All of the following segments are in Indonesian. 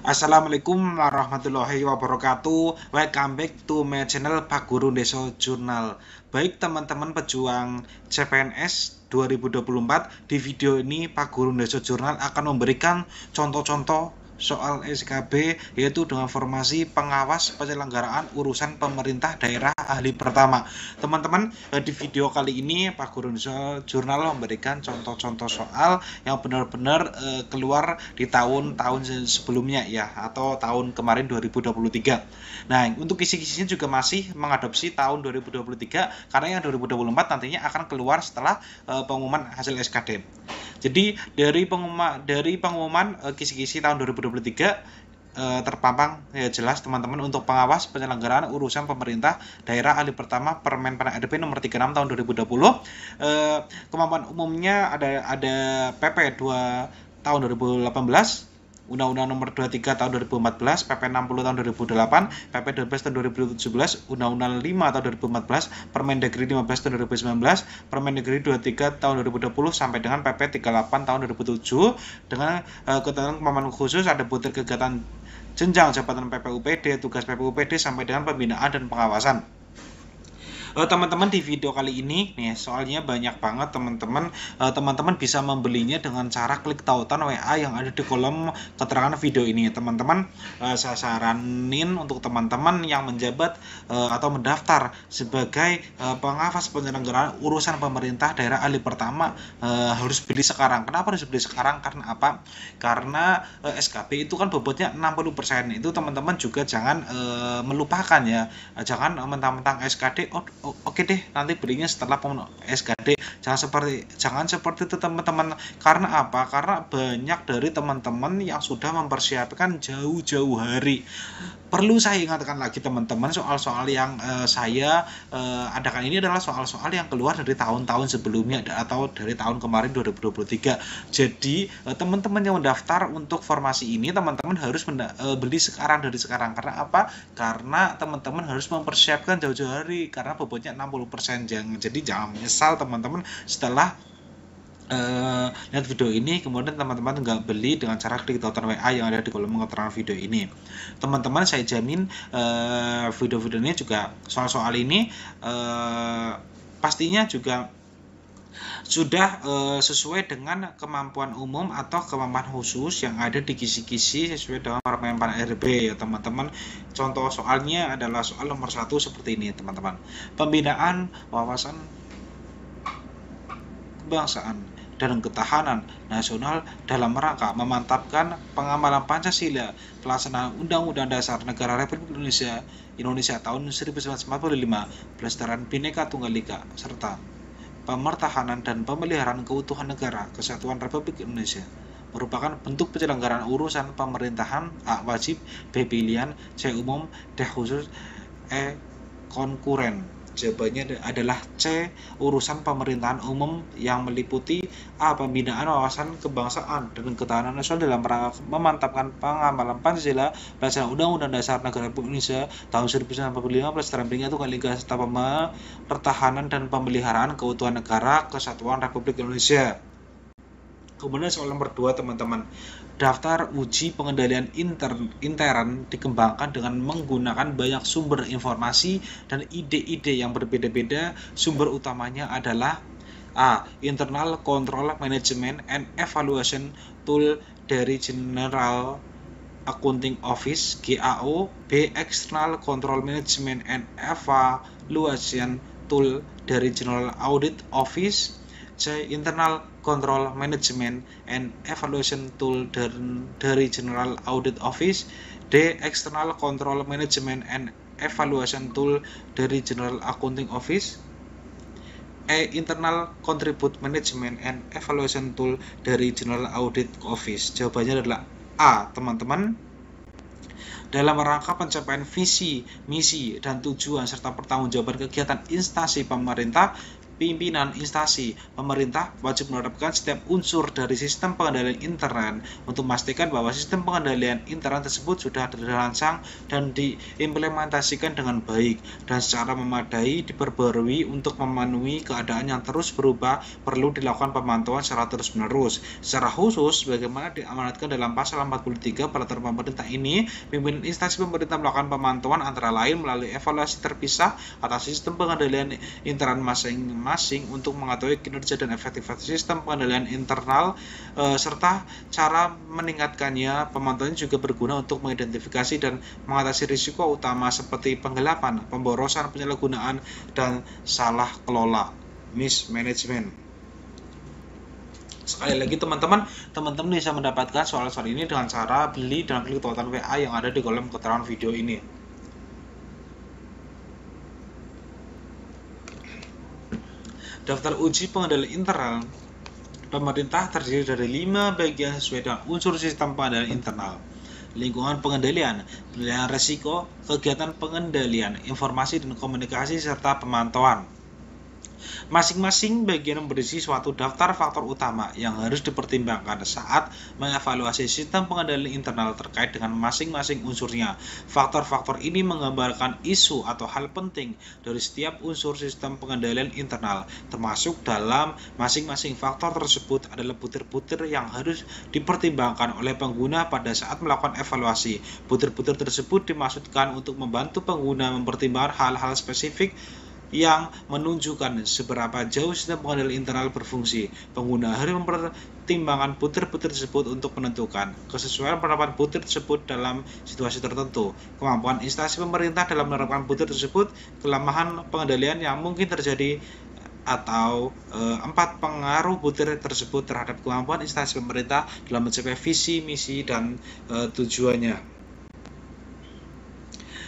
Assalamualaikum warahmatullahi wabarakatuh. Welcome back to my channel Pak Guru Deso Jurnal. Baik teman-teman pejuang CPNS 2024, di video ini Pak Guru Deso Jurnal akan memberikan contoh-contoh soal SKB, yaitu dengan formasi pengawas penyelenggaraan urusan pemerintah daerah ahli pertama. Teman-teman, di video kali ini Pak Guru Deso Jurnal memberikan contoh-contoh soal yang benar-benar keluar di tahun-tahun sebelumnya ya, atau tahun kemarin 2023. Nah, untuk kisi-kisinya juga masih mengadopsi tahun 2023 karena yang 2024 nantinya akan keluar setelah pengumuman hasil SKD. Jadi dari pengumuman kisi-kisi tahun 2023 terpampang ya jelas teman-teman untuk pengawas penyelenggaraan urusan pemerintah daerah ahli pertama Permen RP nomor 36 tahun 2020. Kemampuan umumnya ada PP 2 tahun 2018, Undang-Undang nomor 23 tahun 2014, PP 60 tahun 2008, PP 12 tahun 2017, Undang-Undang 5 tahun 2014, Permendagri 15 tahun 2019, Permendagri 23 tahun 2020 sampai dengan PP 38 tahun 2007 dengan ketentuan kemampuan khusus ada butir kegiatan jenjang jabatan PPUPD, tugas PPUPD sampai dengan pembinaan dan pengawasan. Teman-teman, di video kali ini nih soalnya banyak banget teman-teman. Teman-teman bisa membelinya dengan cara klik tautan WA yang ada di kolom keterangan video ini. Teman-teman, saya saranin untuk teman-teman yang menjabat atau mendaftar sebagai pengawas penyelenggaraan urusan pemerintah daerah ahli pertama harus beli sekarang. Kenapa harus beli sekarang? Karena apa? Karena SKB itu kan bobotnya 60%. Itu teman-teman juga jangan melupakan ya. Jangan mentang-mentang SKD oke deh nanti belinya setelah SKD. Jangan seperti itu teman-teman. Karena apa? Karena banyak dari teman-teman yang sudah mempersiapkan jauh-jauh hari. Perlu saya ingatkan lagi teman-teman, soal-soal yang saya adakan ini adalah soal-soal yang keluar dari tahun-tahun sebelumnya atau dari tahun kemarin 2023. Jadi teman-teman yang mendaftar untuk formasi ini teman-teman harus beli sekarang, dari sekarang. Karena apa? Karena teman-teman harus mempersiapkan jauh-jauh hari karena bobotnya 60%. Jadi jangan menyesal teman-teman setelah lihat video ini kemudian teman-teman nggak beli dengan cara klik tautan WA yang ada di kolom keterangan video ini. Teman-teman, saya jamin video-video ini juga soal-soal ini pastinya juga sudah sesuai dengan kemampuan umum atau kemampuan khusus yang ada di kisi-kisi sesuai dengan Permen RP ya teman-teman. Contoh soalnya adalah soal nomor 1 seperti ini teman-teman. Pembinaan wawasan kebangsaan dan ketahanan nasional dalam rangka memantapkan pengamalan Pancasila, pelaksanaan Undang-Undang Dasar Negara Republik Indonesia tahun 1945, pelestarian Bhinneka Tunggal Ika, serta pemertahanan dan pemeliharaan keutuhan negara kesatuan Republik Indonesia merupakan bentuk penyelenggaraan urusan pemerintahan A. Wajib, B. Pilihan, C. Umum, D. Khusus, E. Konkuren. Jawabannya adalah C. Urusan pemerintahan umum yang meliputi A. Pembinaan wawasan kebangsaan dan ketahanan nasional dalam rangka memantapkan pengamalan Pancasila, pelaksanaan Undang-Undang Dasar Negara Republik Indonesia tahun 1945, pelestarian Bhinneka Tunggal Ika, serta pertahanan dan pemeliharaan keutuhan negara kesatuan Republik Indonesia. Kemudian soal nomor 2 teman-teman, daftar uji pengendalian intern dikembangkan dengan menggunakan banyak sumber informasi dan ide-ide yang berbeda-beda. Sumber utamanya adalah A. Internal Control Management and Evaluation Tool dari General Accounting Office (GAO), B. External Control Management and Evaluation Tool dari General Audit Office, C. Internal Control Management and Evaluation Tool dari General Audit Office, D. External Control Management and Evaluation Tool dari General Accounting Office, E. Internal Contribute Management and Evaluation Tool dari General Audit Office. Jawabannya adalah A teman-teman. Dalam rangka pencapaian visi, misi, dan tujuan serta pertanggungjawaban kegiatan instansi pemerintah, pimpinan instansi pemerintah wajib menerapkan setiap unsur dari sistem pengendalian internet untuk memastikan bahwa sistem pengendalian internet tersebut sudah dirancang dan diimplementasikan dengan baik dan secara memadai diperbarui untuk memenuhi keadaan yang terus berubah. Perlu dilakukan pemantauan secara terus-menerus. Secara khusus, bagaimana diamanatkan dalam pasal 43 peraturan pemerintah ini, pimpinan instansi pemerintah melakukan pemantauan antara lain melalui evaluasi terpisah atas sistem pengendalian internet masing-masing untuk mengetahui kinerja dan efektivitas sistem pengendalian internal serta cara meningkatkannya. Pemantauan juga berguna untuk mengidentifikasi dan mengatasi risiko utama seperti penggelapan, pemborosan, penyalahgunaan, dan salah kelola mismanagement. Sekali lagi teman-teman bisa mendapatkan soal-soal ini dengan cara beli dan klik tautan WA yang ada di kolom keterangan video ini. Daftar uji pengendalian internal pemerintah terdiri dari 5 bagian sesuai dengan unsur sistem pengendalian internal. Lingkungan pengendalian, penilaian risiko, kegiatan pengendalian, informasi dan komunikasi, serta pemantauan. Masing-masing bagian berisi suatu daftar faktor utama yang harus dipertimbangkan saat mengevaluasi sistem pengendalian internal terkait dengan masing-masing unsurnya. Faktor-faktor ini menggambarkan isu atau hal penting dari setiap unsur sistem pengendalian internal, termasuk dalam masing-masing faktor tersebut adalah butir-butir yang harus dipertimbangkan oleh pengguna pada saat melakukan evaluasi. Butir-butir tersebut dimaksudkan untuk membantu pengguna mempertimbangkan hal-hal spesifik yang menunjukkan seberapa jauh sistem pengendalian internal berfungsi. Pengguna harus mempertimbangkan butir-butir tersebut untuk menentukan kesesuaian penerapan butir tersebut dalam situasi tertentu, kemampuan instansi pemerintah dalam menerapkan butir tersebut, kelemahan pengendalian yang mungkin terjadi, atau 4 pengaruh butir tersebut terhadap kemampuan instansi pemerintah dalam mencapai visi, misi, dan tujuannya.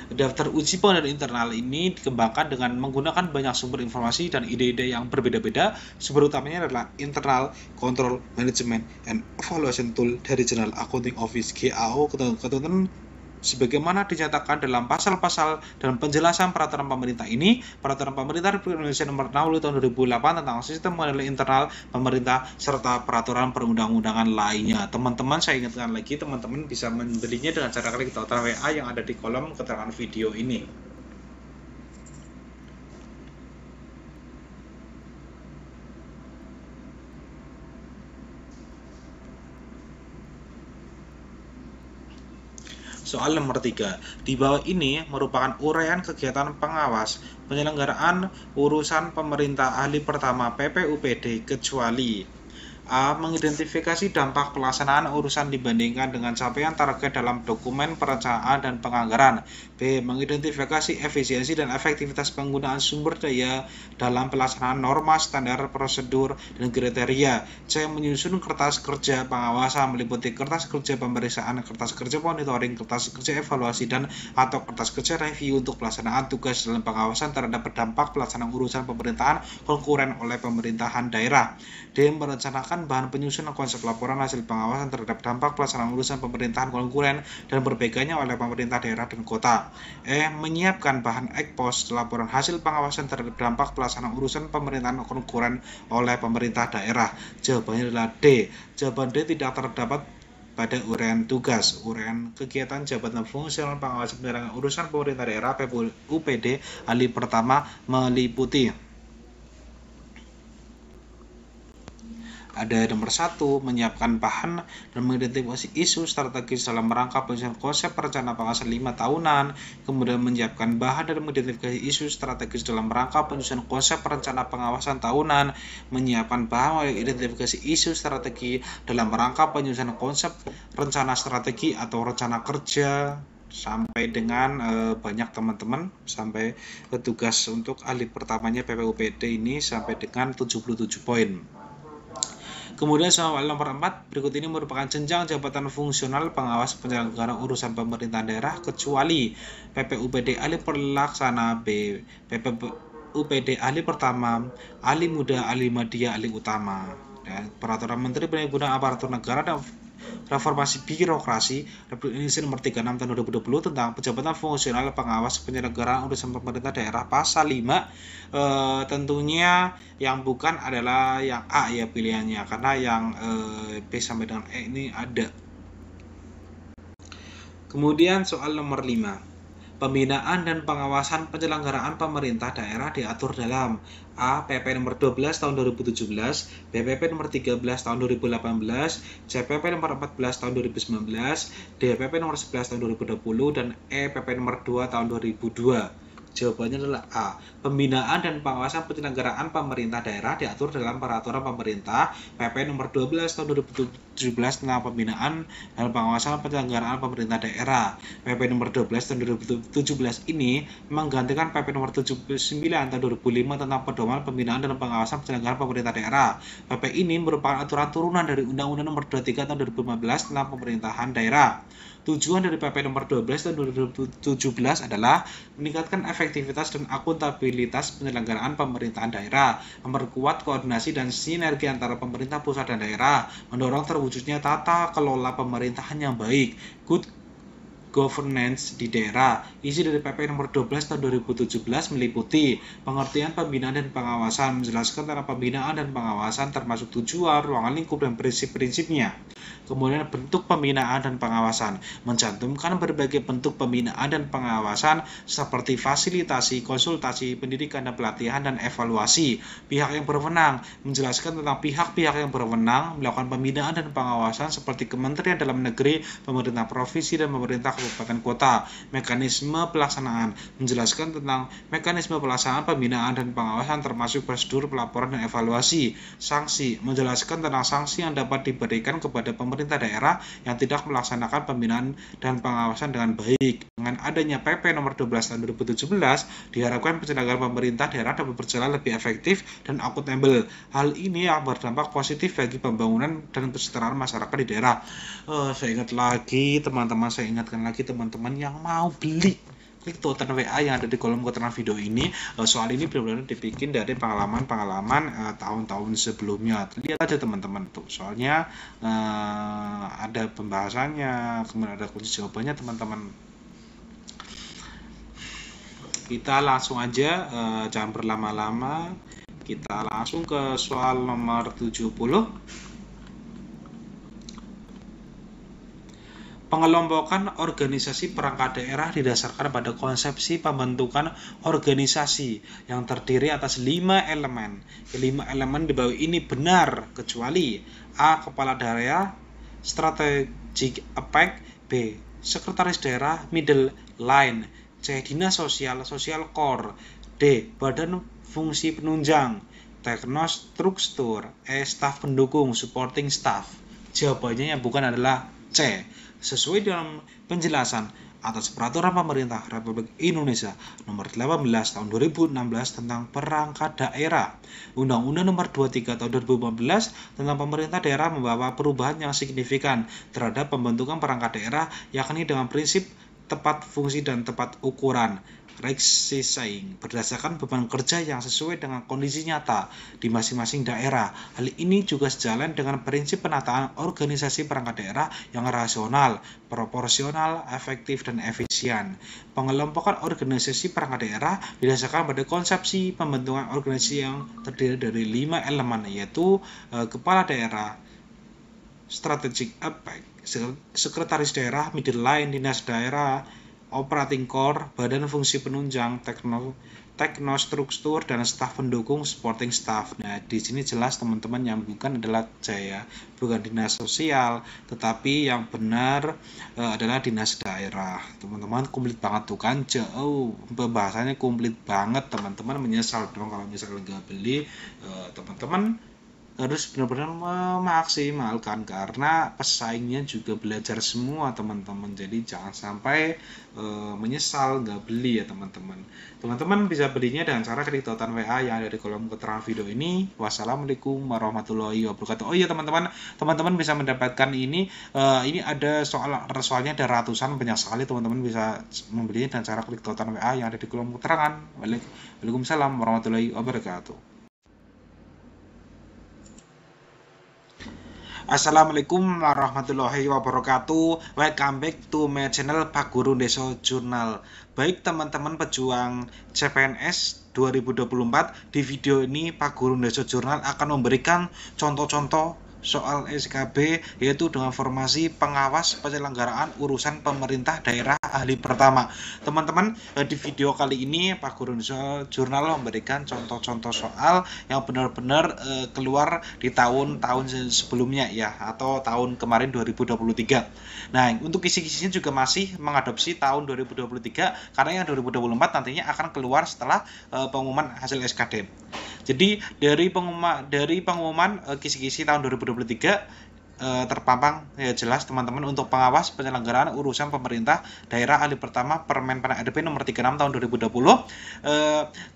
Daftar uji pengendalian internal ini dikembangkan dengan menggunakan banyak sumber informasi dan ide-ide yang berbeda-beda. Sumber utamanya adalah Internal Control Management and Evaluation Tool dari General Accounting Office (GAO), ketentuan sebagaimana dinyatakan dalam pasal-pasal dan penjelasan peraturan pemerintah ini. Peraturan pemerintah Republik Indonesia nomor 60 tahun 2008 tentang sistem pengendalian internal pemerintah serta peraturan perundang-undangan lainnya. Teman-teman, saya ingatkan lagi, teman-teman bisa membelinya dengan cara klik tautan WA yang ada di kolom keterangan video ini. Soal nomor 3. Di bawah ini merupakan uraian kegiatan pengawas penyelenggaraan urusan pemerintah ahli pertama PPUPD kecuali A. Mengidentifikasi dampak pelaksanaan urusan dibandingkan dengan capaian target dalam dokumen perencanaan dan penganggaran. B. Mengidentifikasi efisiensi dan efektivitas penggunaan sumber daya dalam pelaksanaan norma, standar, prosedur, dan kriteria. C. Menyusun kertas kerja pengawasan meliputi kertas kerja pemeriksaan, kertas kerja monitoring, kertas kerja evaluasi, dan atau kertas kerja review untuk pelaksanaan tugas dalam pengawasan terhadap berdampak pelaksanaan urusan pemerintahan konkuren oleh pemerintahan daerah. D. Merencanakan bahan penyusunan konsep laporan hasil pengawasan terhadap dampak pelaksanaan urusan pemerintahan konkuren dan berbedanya oleh pemerintah daerah dan kota. E. Menyiapkan bahan ekpos laporan hasil pengawasan terhadap dampak pelaksanaan urusan pemerintahan konkuren oleh pemerintah daerah. Jawabannya adalah D. Jawaban D tidak terdapat pada uraian tugas. Uraian kegiatan jabatan fungsional pengawasan penyelenggaraan urusan pemerintah daerah PPUPD ahli pertama meliputi ada nomor 1, menyiapkan bahan dan mengidentifikasi isu strategis dalam rangka penyusunan konsep rencana pengawasan 5 tahunan, kemudian menyiapkan bahan dan mengidentifikasi isu strategis dalam rangka penyusunan konsep rencana pengawasan tahunan, menyiapkan bahan mengidentifikasi isu strategi dalam rangka penyusunan konsep rencana strategi atau rencana kerja, sampai dengan banyak teman-teman, sampai tugas untuk ahli pertamanya PPUPD ini sampai dengan 77 poin. Kemudian soal nomor 4, berikut ini merupakan jenjang jabatan fungsional pengawas penyelenggaraan urusan pemerintahan daerah kecuali PPUPD ahli pelaksana, B. PPUPD ahli pertama, ahli muda, ahli media, ahli utama. Dan Peraturan Menteri Perhubungan Aparatur Negara dan Reformasi Birokrasi Republik Indonesia Nomor 36 Tahun 2020 tentang Penjabatan Fungsional Pengawas Penyelenggaraan Urusan Pemerintah Daerah Pasal 5 tentunya yang bukan adalah yang A ya pilihannya, karena yang B sampai dengan E ini ada. Kemudian soal nomor 5. Pembinaan dan pengawasan penyelenggaraan pemerintah daerah diatur dalam A. PP nomor 12 tahun 2017, BPP nomor 13 tahun 2018, CPP nomor 14 tahun 2019, DPP nomor 11 tahun 2020, dan EPP nomor 2 tahun 2002. Jawabannya adalah A. Pembinaan dan pengawasan penyelenggaraan pemerintah daerah diatur dalam Peraturan Pemerintah PP nomor 12 tahun 2017 tentang pembinaan dan pengawasan penyelenggaraan pemerintah daerah. PP nomor 12 tahun 2017 ini menggantikan PP nomor 79 tahun 2005 tentang pedoman pembinaan dan pengawasan penyelenggaraan pemerintah daerah. PP ini merupakan aturan turunan dari Undang-Undang nomor 23 tahun 2015 tentang pemerintahan daerah. Tujuan dari PP nomor 12 tahun 2017 adalah meningkatkan efektivitas dan akuntabilitas penyelenggaraan pemerintahan daerah, memperkuat koordinasi dan sinergi antara pemerintah pusat dan daerah, mendorong terwujudnya tata kelola pemerintahan yang baik, good governance di daerah. Isi dari PP nomor 12 tahun 2017 meliputi pengertian pembinaan dan pengawasan, menjelaskan tentang pembinaan dan pengawasan termasuk tujuan, ruangan lingkup, dan prinsip-prinsipnya. Kemudian bentuk pembinaan dan pengawasan, mencantumkan berbagai bentuk pembinaan dan pengawasan seperti fasilitasi, konsultasi, pendidikan dan pelatihan, dan evaluasi. Pihak yang berwenang, menjelaskan tentang pihak-pihak yang berwenang melakukan pembinaan dan pengawasan seperti Kementerian Dalam Negeri, pemerintah provinsi, dan pemerintah kabupaten kota. Mekanisme pelaksanaan, menjelaskan tentang mekanisme pelaksanaan pembinaan dan pengawasan termasuk prosedur pelaporan dan evaluasi. Sanksi, menjelaskan tentang sanksi yang dapat diberikan kepada pemerintah daerah yang tidak melaksanakan pembinaan dan pengawasan dengan baik. Dengan adanya PP nomor 12 tahun 2017, diharapkan penyelenggaraan pemerintah daerah dapat berjalan lebih efektif dan akuntabel. Hal ini yang berdampak positif bagi pembangunan dan kesejahteraan masyarakat di daerah. Saya ingatkan lagi teman-teman yang mau beli, klik tautan WA yang ada di kolom keterangan video ini. Soal ini benar-benar dibikin dari pengalaman tahun-tahun sebelumnya. Lihat aja teman-teman tuh, soalnya ada pembahasannya, kemudian ada kunci jawabannya teman-teman. Kita langsung aja, jangan berlama-lama, kita langsung ke soal nomor 70. Pengelompokan organisasi perangkat daerah didasarkan pada konsepsi pembentukan organisasi yang terdiri atas 5 elemen. 5 elemen di bawah ini benar kecuali A. Kepala daerah, strategic impact, B. Sekretaris daerah, middle line, C. Dinas sosial, social core, D. Badan fungsi penunjang, teknostruktur, E. Staf pendukung, supporting staff. Jawabannya yang bukan adalah C. Sesuai dengan penjelasan atas Peraturan Pemerintah Republik Indonesia Nomor 18 Tahun 2016 tentang Perangkat Daerah, Undang-Undang Nomor 23 Tahun 2015 tentang Pemerintah Daerah membawa perubahan yang signifikan terhadap pembentukan perangkat daerah, yakni dengan prinsip tepat fungsi dan tepat ukuran. Reksising berdasarkan beban kerja yang sesuai dengan kondisi nyata di masing-masing daerah. Hal ini juga sejalan dengan prinsip penataan organisasi perangkat daerah yang rasional, proporsional, efektif, dan efisien. Pengelompokan organisasi perangkat daerah didasarkan pada konsepsi pembentukan organisasi yang terdiri dari 5 elemen, yaitu kepala daerah, strategic impact, sekretaris daerah, middle line, dinas daerah, operating core, badan fungsi penunjang, teknostruktur, dan staf pendukung, supporting staff. Nah, di sini jelas teman-teman yang bukan adalah C ya, bukan dinas sosial, tetapi yang benar adalah dinas daerah. Teman-teman komplit banget tuh kan, jauh pembahasannya komplit banget. Teman-teman menyesal dong kalau misalnya nggak beli. Teman-teman harus benar-benar memaksimalkan karena pesaingnya juga belajar semua teman-teman, jadi jangan sampai menyesal nggak beli ya teman-teman. Teman-teman bisa belinya dengan cara klik tautan WA yang ada di kolom keterangan video ini. Wassalamualaikum warahmatullahi wabarakatuh. Oh iya teman-teman bisa mendapatkan ini ada soalnya ada ratusan, banyak sekali. Teman-teman bisa membelinya dengan cara klik tautan WA yang ada di kolom keterangan. Waalaikumsalam warahmatullahi wabarakatuh. Assalamualaikum warahmatullahi wabarakatuh. Welcome back to my channel Pak Guru Deso Jurnal. Baik teman-teman pejuang CPNS 2024, di video ini Pak Guru Deso Jurnal akan memberikan contoh-contoh soal SKB, yaitu dengan formasi pengawas penyelenggaraan urusan pemerintah daerah ahli pertama. Teman-teman, di video kali ini Pak Guru Deso Jurnal memberikan contoh-contoh soal yang benar-benar keluar di tahun-tahun sebelumnya ya, atau tahun kemarin 2023. Nah, untuk kisi-kisinya juga masih mengadopsi tahun 2023 karena yang 2024 nantinya akan keluar setelah pengumuman hasil SKD. Jadi dari pengumuman kisi-kisi tahun 2023 terpampang ya jelas teman-teman untuk pengawas penyelenggaraan urusan pemerintah daerah ahli pertama Permen RP nomor 36 tahun 2020.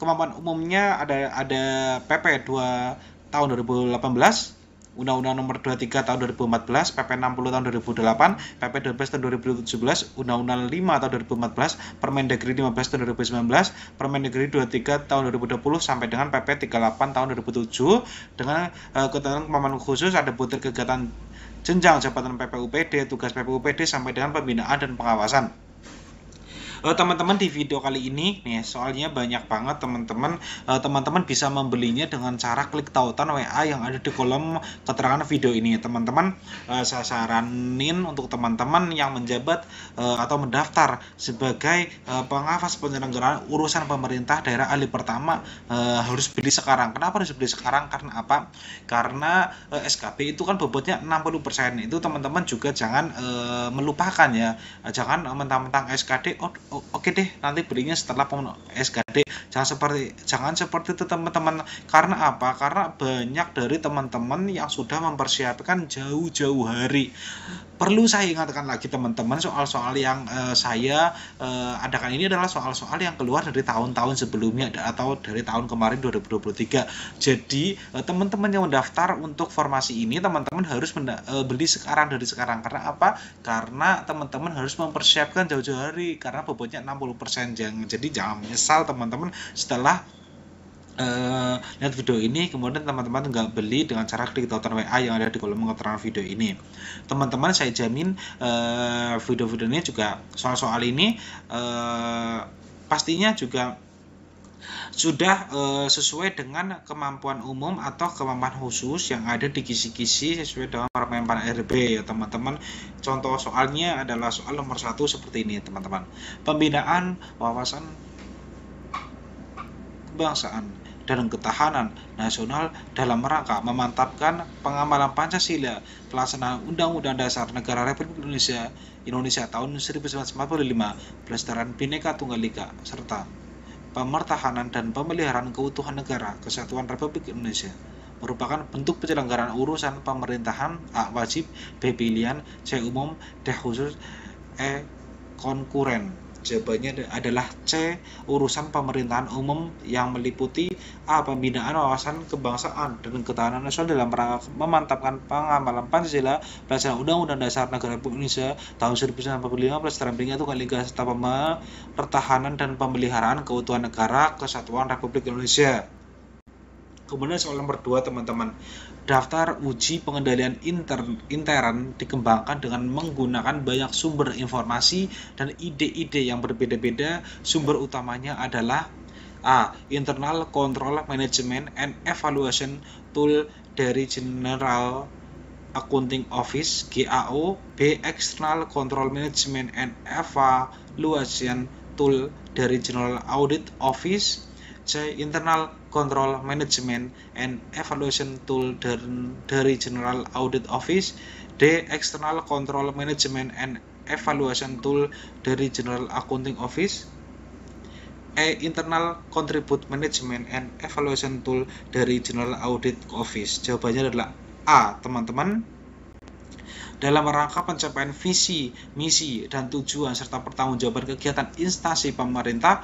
Kemampuan umumnya ada PP 2 tahun 2018, Undang-Undang nomor 23 tahun 2014, PP 60 tahun 2008, PP 12 tahun 2017, Undang-Undang 5 tahun 2014, Permendagri 15 tahun 2019, Permendagri 23 tahun 2020 sampai dengan PP 38 tahun 2007 dengan ketentuan kemampuan khusus ada butir kegiatan jenjang jabatan PPUPD, tugas PPUPD sampai dengan pembinaan dan pengawasan. Teman-teman, di video kali ini nih soalnya banyak banget teman-teman. Teman-teman bisa membelinya dengan cara klik tautan WA yang ada di kolom keterangan video ini. Teman-teman, saya saranin untuk teman-teman yang menjabat atau mendaftar sebagai pengawas penyelenggaraan urusan pemerintah daerah ahli pertama harus beli sekarang. Kenapa harus beli sekarang? Karena apa? Karena SKB itu kan bobotnya 60%. Itu teman-teman juga jangan melupakan ya. Jangan mentang-mentang SKD oke deh nanti belinya setelah SKD. Jangan seperti itu teman-teman. Karena apa? Karena banyak dari teman-teman yang sudah mempersiapkan jauh-jauh hari. Perlu saya ingatkan lagi teman-teman, soal-soal yang saya adakan ini adalah soal-soal yang keluar dari tahun-tahun sebelumnya atau dari tahun kemarin 2023. Jadi teman-teman yang mendaftar untuk formasi ini teman-teman harus beli sekarang, dari sekarang. Karena apa? Karena teman-teman harus mempersiapkan jauh-jauh hari karena bobotnya 60%. Jadi jangan menyesal teman-teman setelah lihat video ini kemudian teman-teman nggak beli dengan cara klik tautan WA yang ada di kolom keterangan video ini. Teman-teman, saya jamin video-videonya juga soal-soal ini pastinya juga sudah sesuai dengan kemampuan umum atau kemampuan khusus yang ada di kisi-kisi sesuai dengan Permen RP ya teman-teman. Contoh soalnya adalah soal nomor 1 seperti ini teman-teman. Pembinaan wawasan kebangsaan dan ketahanan nasional dalam rangka memantapkan pengamalan Pancasila, pelaksanaan Undang-Undang Dasar Negara Republik Indonesia tahun 1945, pelestarian Bhinneka Tunggal Ika, serta pemertahanan dan pemeliharaan keutuhan negara kesatuan Republik Indonesia merupakan bentuk penyelenggaraan urusan pemerintahan A. Wajib, B. Pilihan, C. Umum, D. Khusus, E. Konkuren. Jawabannya adalah C. Urusan pemerintahan umum yang meliputi A. Pembinaan wawasan kebangsaan dan ketahanan nasional dalam rangka memantapkan pengamalan Pancasila, pelaksanaan Undang-Undang Dasar Negara Republik Indonesia tahun 1945, pelestarian Bhinneka Tunggal Ika, serta pertahanan dan pemeliharaan keutuhan negara kesatuan Republik Indonesia. Kemudian soal nomor 2 teman-teman, daftar uji pengendalian intern dikembangkan dengan menggunakan banyak sumber informasi dan ide-ide yang berbeda-beda. Sumber utamanya adalah A. Internal Control Management and Evaluation Tool dari General Accounting Office (GAO), B. External Control Management and Evaluation Tool dari General Audit Office, C. Internal Control Management and Evaluation Tool dari General Audit Office, D. External Control Management and Evaluation Tool dari General Accounting Office, E. Internal Contribute Management and Evaluation Tool dari General Audit Office. Jawabannya adalah A teman-teman. Dalam rangka pencapaian visi, misi, dan tujuan serta pertanggungjawaban kegiatan instansi pemerintah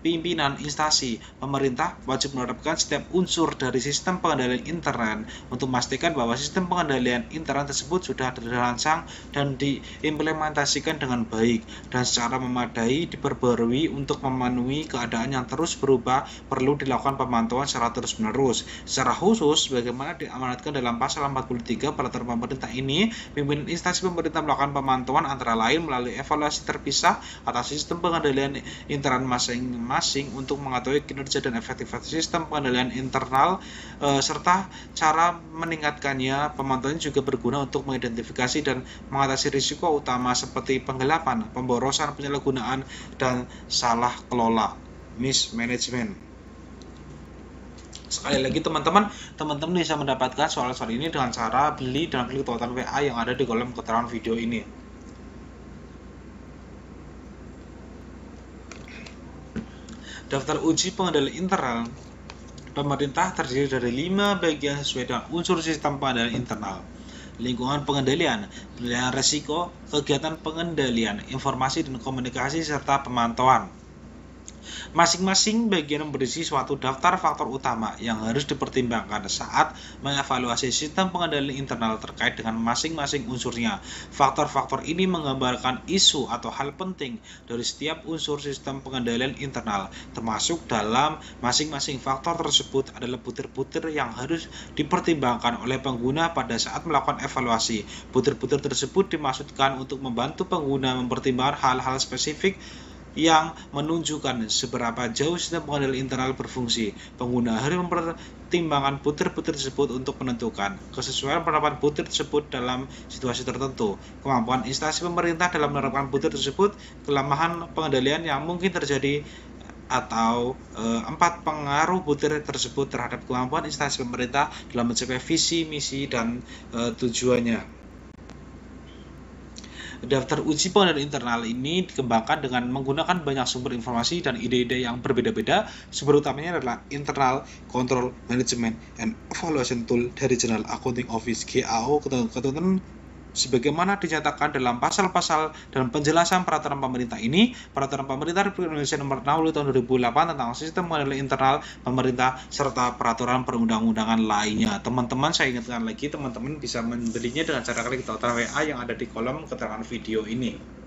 pimpinan instansi pemerintah wajib menerapkan setiap unsur dari sistem pengendalian internet untuk memastikan bahwa sistem pengendalian internet tersebut sudah dirancang dan diimplementasikan dengan baik dan secara memadai diperbarui untuk memenuhi keadaan yang terus berubah. Perlu dilakukan pemantauan secara terus-menerus. Secara khusus, bagaimana diamanatkan dalam pasal 43 peraturan pemerintah ini, pimpinan instansi pemerintah melakukan pemantauan antara lain melalui evaluasi terpisah atas sistem pengendalian internet masing-masing untuk mengetahui kinerja dan efektivitas sistem pengendalian internal serta cara meningkatkannya. Pemantauan juga berguna untuk mengidentifikasi dan mengatasi risiko utama seperti penggelapan, pemborosan, penyalahgunaan, dan salah kelola mismanagement. Sekali lagi teman-teman bisa mendapatkan soal-soal ini dengan cara beli dan klik tautan WA yang ada di kolom keterangan video ini. Daftar uji pengendalian internal pemerintah terdiri dari 5 bagian sesuai dengan unsur sistem pengendalian internal. Lingkungan pengendalian, penilaian risiko, kegiatan pengendalian, informasi dan komunikasi, serta pemantauan. Masing-masing bagian berisi suatu daftar faktor utama yang harus dipertimbangkan saat mengevaluasi sistem pengendalian internal terkait dengan masing-masing unsurnya. Faktor-faktor ini menggambarkan isu atau hal penting dari setiap unsur sistem pengendalian internal, termasuk dalam masing-masing faktor tersebut adalah butir-butir yang harus dipertimbangkan oleh pengguna pada saat melakukan evaluasi. Butir-butir tersebut dimaksudkan untuk membantu pengguna mempertimbangkan hal-hal spesifik yang menunjukkan seberapa jauh sistem pengendalian internal berfungsi. Pengguna harus mempertimbangkan butir-butir tersebut untuk menentukan kesesuaian penerapan butir tersebut dalam situasi tertentu, kemampuan instansi pemerintah dalam menerapkan butir tersebut, kelemahan pengendalian yang mungkin terjadi, atau 4 pengaruh butir tersebut terhadap kemampuan instansi pemerintah dalam mencapai visi, misi, dan tujuannya. Daftar uji pengendalian internal ini dikembangkan dengan menggunakan banyak sumber informasi dan ide-ide yang berbeda-beda. Sumber utamanya adalah Internal Control Management and Evaluation Tool dari General Accounting Office (GAO) ketentuan sebagaimana dinyatakan dalam pasal-pasal dan penjelasan peraturan pemerintah ini. Peraturan pemerintah Republik Indonesia nomor 60 tahun 2008 tentang sistem pengendalian internal pemerintah serta peraturan perundang-undangan lainnya. Teman-teman, saya ingatkan lagi, teman-teman bisa membelinya dengan cara klik tautan WA yang ada di kolom keterangan video ini.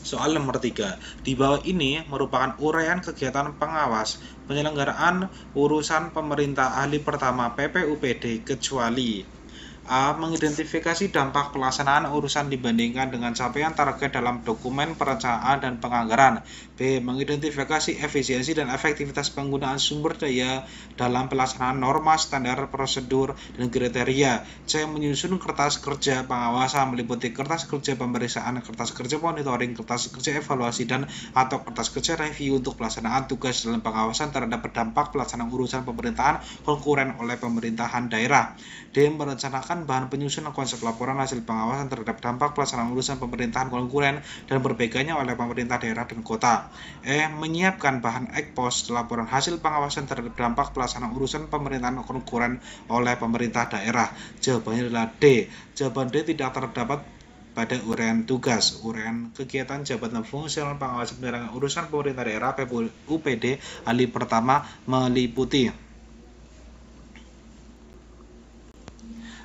Soal nomor 3. Di bawah ini merupakan uraian kegiatan pengawas penyelenggaraan urusan pemerintah ahli pertama PPUPD kecuali A. Mengidentifikasi dampak pelaksanaan urusan dibandingkan dengan capaian target dalam dokumen perencanaan dan penganggaran. B. Mengidentifikasi efisiensi dan efektivitas penggunaan sumber daya dalam pelaksanaan norma, standar, prosedur, dan kriteria. C. Menyusun kertas kerja pengawasan meliputi kertas kerja pemeriksaan, kertas kerja monitoring, kertas kerja evaluasi, dan atau kertas kerja review untuk pelaksanaan tugas dalam pengawasan terhadap berdampak pelaksanaan urusan pemerintahan konkuren oleh pemerintahan daerah. D. Merencanakan bahan penyusunan konsep laporan hasil pengawasan terhadap dampak pelaksanaan urusan pemerintahan konkuren dan berbedanya oleh pemerintah daerah dan kota. E. Menyiapkan bahan ekspos laporan hasil pengawasan terhadap dampak pelaksanaan urusan pemerintahan konkuren oleh pemerintah daerah. Jawabannya adalah D. Jawaban D tidak terdapat pada uraian tugas. Uraian kegiatan jabatan fungsional pengawasan penyelenggaraan urusan pemerintah daerah PPUPD ahli pertama meliputi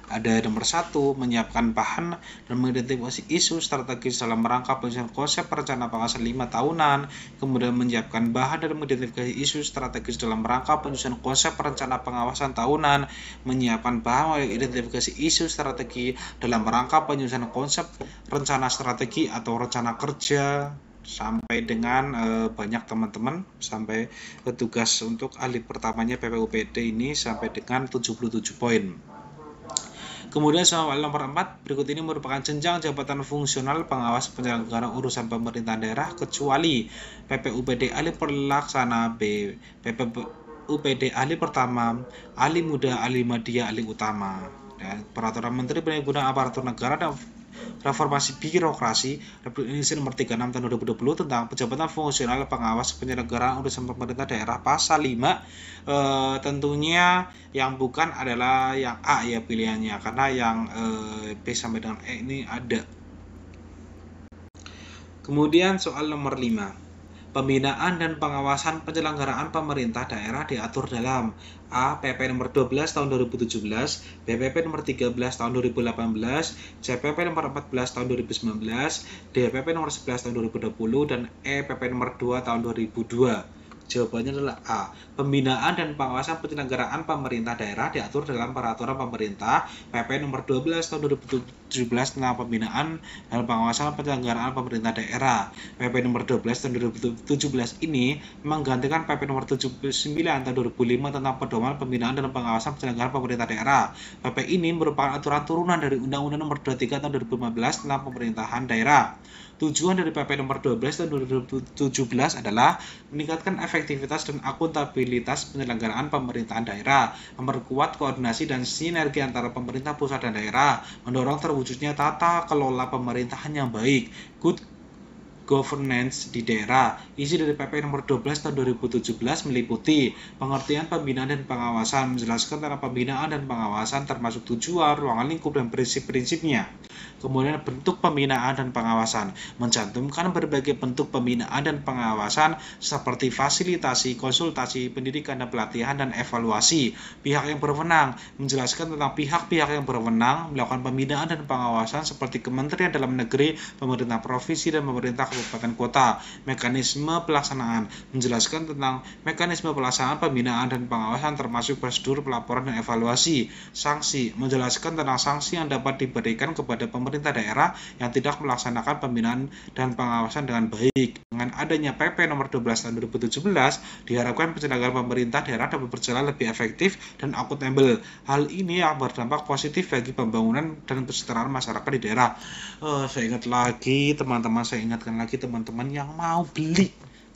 ada nomor 1, menyiapkan bahan dan mengidentifikasi isu strategis dalam rangka penyusunan konsep perencanaan pengawasan 5 tahunan, kemudian menyiapkan bahan dan mengidentifikasi isu strategis dalam rangka penyusunan konsep perencanaan pengawasan tahunan, menyiapkan bahan mengidentifikasi isu strategi dalam rangka penyusunan konsep rencana strategi atau rencana kerja, sampai dengan banyak teman-teman, sampai tugas untuk ahli pertamanya PPUPD ini sampai dengan 77 poin. Kemudian soal nomor 4, berikut ini merupakan jenjang jabatan fungsional pengawas penyelenggaraan urusan pemerintahan daerah kecuali PPUPD ahli pelaksana, B. PPUPD ahli pertama, ahli muda, ahli media, ahli utama. Dan Peraturan Menteri Perhimpunan Aparatur Negara dan Reformasi Birokrasi Republik Indonesia nomor 36 tahun 2020 tentang penjabatan fungsional pengawas penyelenggaraan urusan pemerintah daerah pasal 5 tentunya yang bukan adalah yang A ya pilihannya, karena yang B sampai dengan E ini ada. Kemudian soal nomor 5. Pembinaan dan pengawasan penyelenggaraan pemerintah daerah diatur dalam A. PP nomor 12 tahun 2017, BPP nomor 13 tahun 2018, CPP nomor 14 tahun 2019, DPP nomor 11 tahun 2020, dan EPP nomor 2 tahun 2002. Jawabannya adalah A. Pembinaan dan pengawasan penyelenggaraan pemerintah daerah diatur dalam Peraturan Pemerintah PP nomor 12 tahun 2017 tentang pembinaan dan pengawasan penyelenggaraan pemerintah daerah. PP nomor 12 tahun 2017 ini menggantikan PP nomor 79 tahun 2005 tentang pedoman pembinaan dan pengawasan penyelenggaraan pemerintah daerah. PP ini merupakan aturan turunan dari Undang-Undang nomor 23 tahun 2015 tentang pemerintahan daerah. Tujuan dari PP nomor 12 tahun 2017 adalah meningkatkan efektivitas dan akuntabilitas penyelenggaraan pemerintahan daerah, memperkuat koordinasi dan sinergi antara pemerintah pusat dan daerah, mendorong terwujudnya tata kelola pemerintahan yang baik, good governance di daerah. Isi dari PP nomor 12 tahun 2017 meliputi pengertian pembinaan dan pengawasan, menjelaskan tentang pembinaan dan pengawasan termasuk tujuan, ruangan lingkup, dan prinsip-prinsipnya. Kemudian bentuk pembinaan dan pengawasan, mencantumkan berbagai bentuk pembinaan dan pengawasan seperti fasilitasi, konsultasi, pendidikan dan pelatihan, dan evaluasi. Pihak yang berwenang, menjelaskan tentang pihak-pihak yang berwenang melakukan pembinaan dan pengawasan seperti Kementerian Dalam Negeri, pemerintah provinsi, dan pemerintah kabupaten kota. Mekanisme pelaksanaan, menjelaskan tentang mekanisme pelaksanaan pembinaan dan pengawasan termasuk prosedur pelaporan dan evaluasi. Sanksi, menjelaskan tentang sanksi yang dapat diberikan kepada pemerintah daerah yang tidak melaksanakan pembinaan dan pengawasan dengan baik. Dengan adanya PP nomor 12 tahun 2017, diharapkan penyelenggaraan pemerintah daerah dapat berjalan lebih efektif dan akuntabel. Hal ini yang berdampak positif bagi pembangunan dan kesejahteraan masyarakat di daerah. Saya ingatkan lagi teman-teman yang mau beli,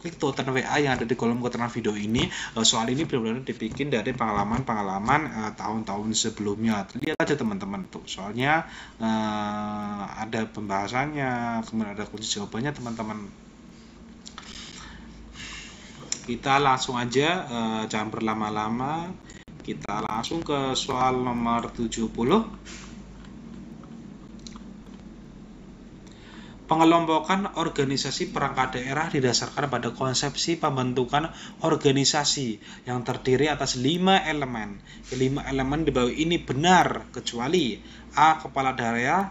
klik tautan WA yang ada di kolom keterangan video ini. Soal ini benar-benar dibikin dari pengalaman tahun-tahun sebelumnya. Lihat aja teman-teman tuh, soalnya ada pembahasannya, kemudian ada kunci jawabannya teman-teman. Kita langsung aja, jangan berlama-lama, kita langsung ke soal nomor 70. Pengelompokan organisasi perangkat daerah didasarkan pada konsepsi pembentukan organisasi yang terdiri atas 5 elemen. 5 elemen di bawah ini benar kecuali A. Kepala daerah,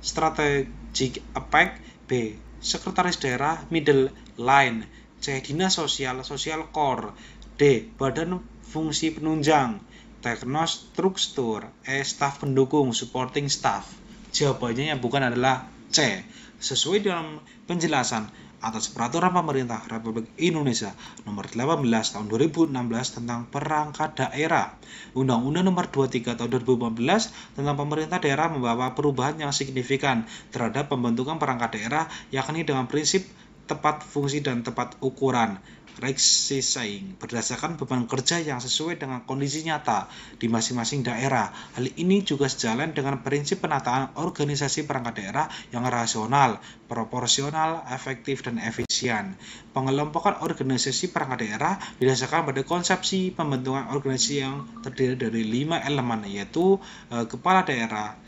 strategic impact, B. Sekretaris daerah, middle line, C. Dinas sosial, social core, D. Badan fungsi penunjang, teknostruktur, E. Staf pendukung, supporting staff. Jawabannya yang bukan adalah C. Sesuai dengan penjelasan atas Peraturan Pemerintah Republik Indonesia Nomor 18 Tahun 2016 tentang Perangkat Daerah, Undang-Undang Nomor 23 Tahun 2015 tentang Pemerintah Daerah membawa perubahan yang signifikan terhadap pembentukan perangkat daerah, yakni dengan prinsip tepat fungsi dan tepat ukuran. Reksising berdasarkan beban kerja yang sesuai dengan kondisi nyata di masing-masing daerah. Hal ini juga sejalan dengan prinsip penataan organisasi perangkat daerah yang rasional, proporsional, efektif, dan efisien. Pengelompokan organisasi perangkat daerah didasarkan pada konsepsi pembentukan organisasi yang terdiri dari 5 elemen, yaitu kepala daerah,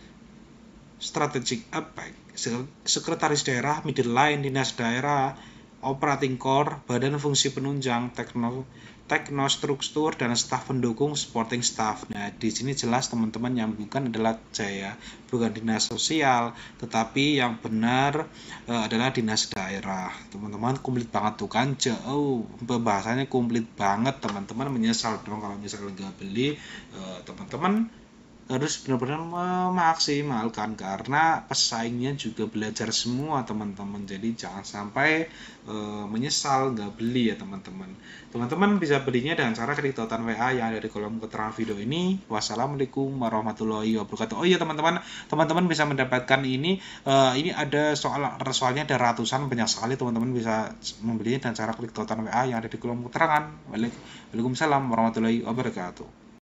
strategic impact, sekretaris daerah, middle line, dinas daerah, operating core, badan fungsi penunjang, teknostruktur, dan staf pendukung, supporting staff. Nah, di sini jelas teman-teman yang bukan adalah C ya, bukan dinas sosial, tetapi yang benar adalah dinas daerah. Teman-teman komplit banget tuh kan, jauh pembahasannya komplit banget. Teman-teman menyesal dong kalau misalnya nggak beli. Teman-teman harus benar-benar memaksimalkan karena pesaingnya juga belajar semua teman-teman, jadi jangan sampai menyesal nggak beli ya teman-teman. Teman-teman bisa belinya dengan cara klik tautan WA yang ada di kolom keterangan video ini. Wassalamualaikum warahmatullahi wabarakatuh. Oh iya teman-teman bisa mendapatkan ini ada soalnya ada ratusan, banyak sekali. Teman-teman bisa membelinya dengan cara klik tautan WA yang ada di kolom keterangan. Waalaikumsalam warahmatullahi wabarakatuh.